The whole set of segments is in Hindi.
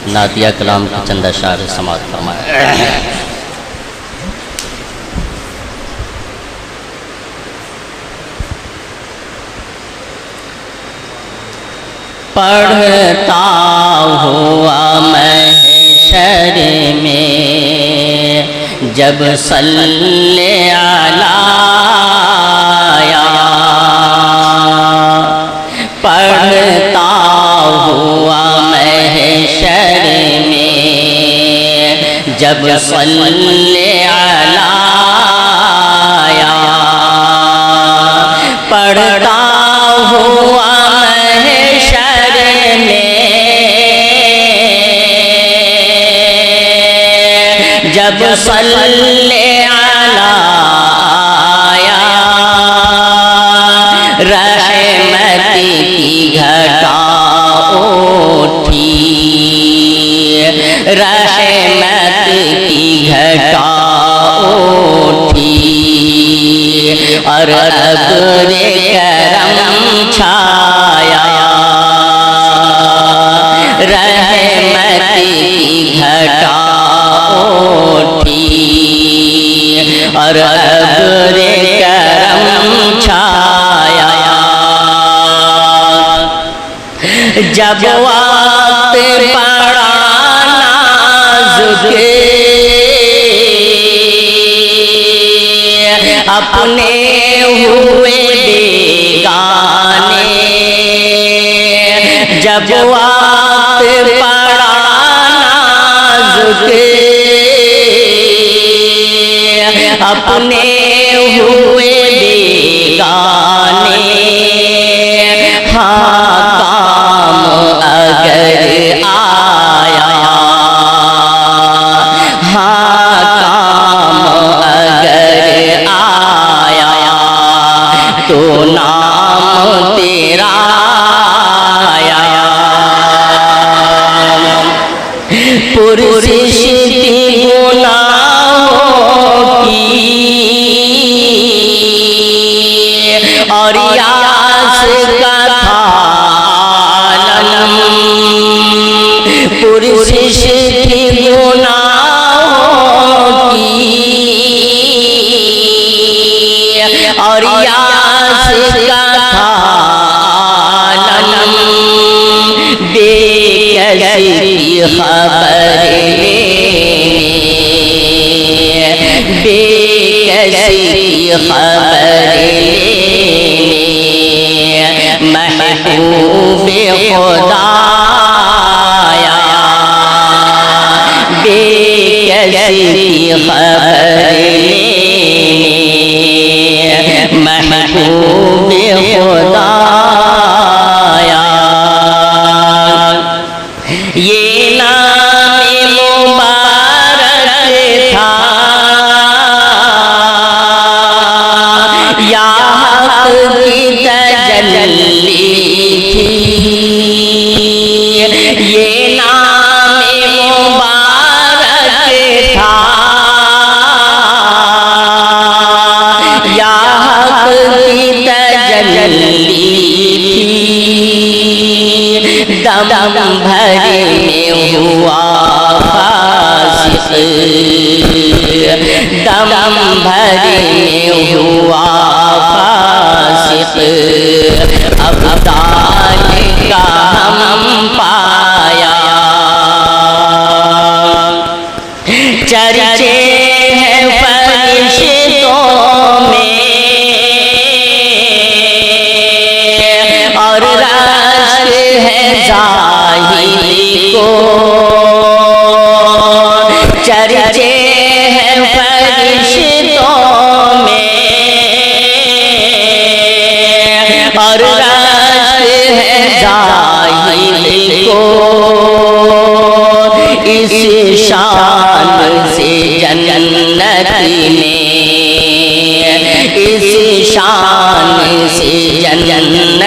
नातिया कलाम की चंदा शार समात फरमाया। पढ़ता हुआ महशर में जब सल्ले अला या, पढ़ता हुआ महशर में जब सल्ले अला या, पढ़ता हुआ जब सल्ले अला आया, रहमत की घटा उठी, रहमत की घटा उठी और अब्रे करम छाया, रहमत की घटा और अब्रे करम छाया। जब वक्त पड़ा नाज़ुक अपने हुए बेगाने, जब वक्त पड़ा नाज़ुक अपने हुए बेगाने, हाँ काम अगर आया, हाँ काम अगर आया तो नाम तेरा आया। पुरसिश और यास का था आलम, पुरसिश थी गुनाहों की और यास का था आलम, बेकसी खबर बेकसी खबर महबूब खुदाया, बेकसी खबर महबूब खुदाया। ये नाम मुबारक था या हक़ की तजल्ली थी, ये नाम मुबारक था या हक़ की तजल्ली थी। दम भरे में हुआ फासिक़, दम भरे में हुआ फासिक़, अब्दाल का हम पाया। चर्चे हैं फरिश्तों में और रश्क है ज़ाहिर को, चर्चे हैं फरिश्तों में और रश्क है ज़ाहिर को, इस शान से जन्नत में, इस शान से जन्नत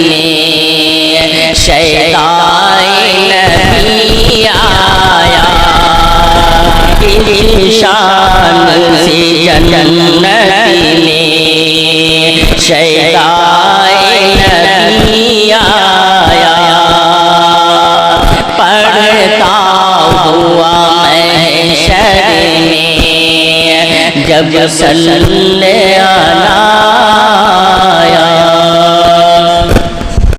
में शैताए नबी आया, इस शान से जन्नत में शैताए नबी आया। पढ़ता जब सल्ले आला